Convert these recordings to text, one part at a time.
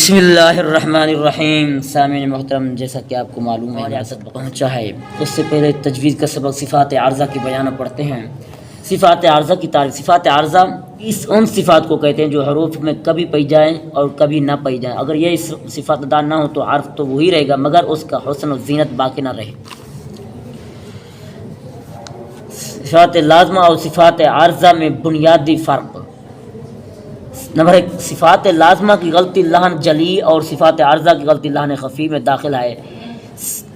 बिस्मिल्लाहिर्रहमानिर्रहीम। सामीन मोहतरम, जैसा कि आपको मालूम है रियासत पहुँचा है, उससे पहले तजवीज़ का सबक सिफ़ात आर्ज़ा की बयान पढ़ते हैं। सिफ़ात आर्ज़ा की तारीफ़। सिफ़ात आर्ज़ा उन सिफ़ात को कहते हैं जो हरूफ में कभी पई जाएँ और कभी ना पई जाएँ। अगर ये सिफ़ात अदा ना हो तो आर्फ़ तो वही रहेगा मगर उसका हुस्न और ज़ीनत बाकी ना रहे। सिफ़ात लाज़िमा और सिफ़ात आर्ज़ा में बुनियादी फ़र्क। नंबर 1, सिफ़ात लाज़िमा की गलती लहन जली और सिफ़ात आर्ज़ा की गलती लहन ख़फ़ी में दाखिल है।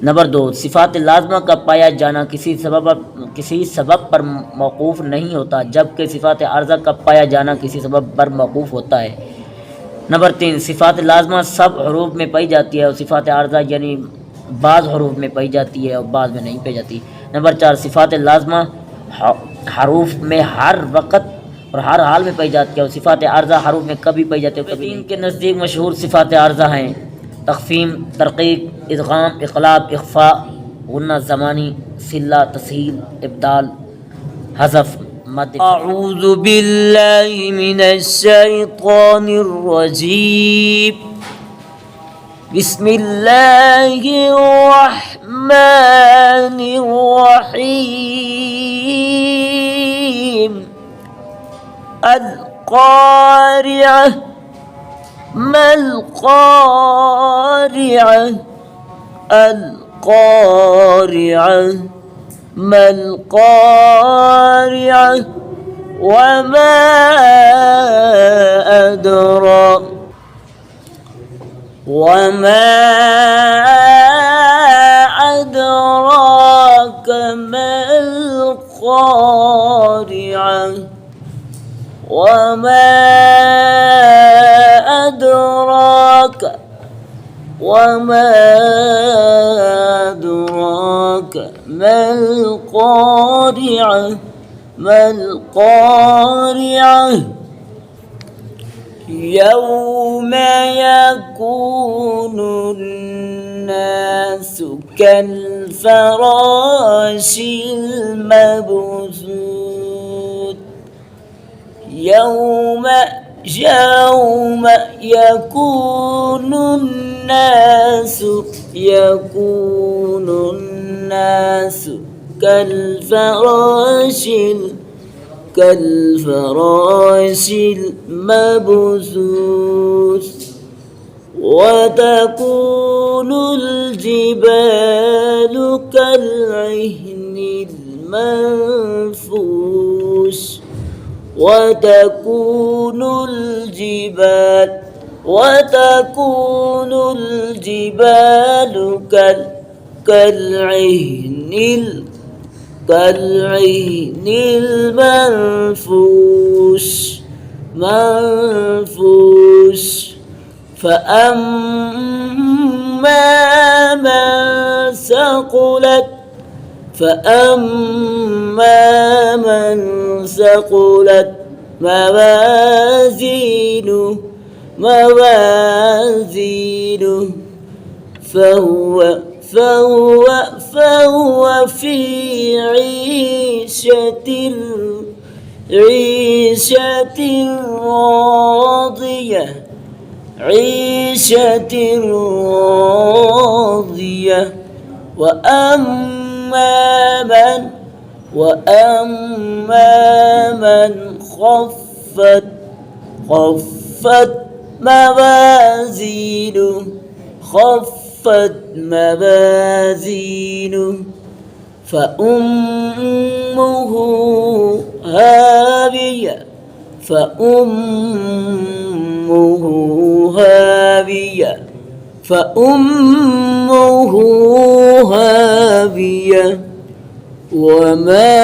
नंबर 2, सिफ़ात लाज़िमा का पाया जाना किसी सबब पर मौक़ूफ़ नहीं होता, जबकि सिफ़ात आर्ज़ा का पाया जाना किसी सबब पर मौक़ूफ़ होता है। नंबर 3, सिफ़ात लाज़िमा सब हरूफ में पाई जाती है और सिफ़ात आर्ज़ा यानी बाज़ हरूफ में पाई जाती है और बाज़ में नहीं पाई जाती। नंबर 4, सिफ़ात लाज़िमा हरूफ में हर वक़्त और हर हाल में पाई जाती है और सिफ़ात आर्ज़ा हरूफ में कभी पाई जाती है और कभी नहीं। के नज़दीक मशहूर सिफ़ात आर्ज़ा हैं तख़फ़ीम, तरक़ीक़, इदग़ाम, इक़लाब, इख़फ़ा, गुन्ना ज़मानी, सिल्ला, तस्हील, इब्दाल, हज़फ़, मद। अऊज़ु बिल्लाहि मिनश शैतानिर रजीम। बिस्मिल्लाहिर रहमानिर रहीम। अल-क़ारिअह मल-क़ारिअह अल-क़ारिअह मल-क़ारिअह वमा अदराक मल-क़ारिअह वमा अदराक मल-क़ारिअह मल-क़ारिअह यौम यकूनुन्नासु कल-फ़राशिल मबसूत। यौम यकूनुन्नासु कल-फ़राशिल मबसूस। वतकूनुल जिबालु कल-इह्निल मंफूश। वतकूनुल जिबालु कल-इह्निल मंफूश। फअम्मा मन सक़ुलत मवाज़ीनुहु فهو في عيشة راضية وأما من خفت موازينه فأمه هاوية وما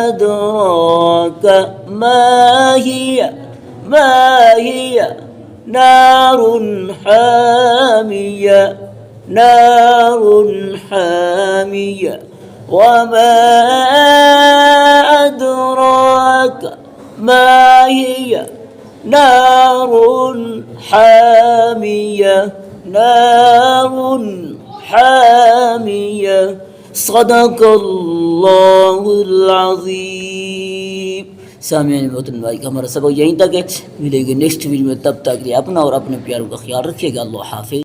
أدراك ما هي ما هي نار حامية وما أدراك ما هي نار حامية حامية صدق اللہ العظیم. سامعین محترم بھائی کا ہمارا سبق یہیں تک ہے. ملے گے نیکسٹ ویڈیو میں، تب تک کے لیے اپنا اور اپنے پیاروں کا خیال رکھیے گا. اللہ حافظ.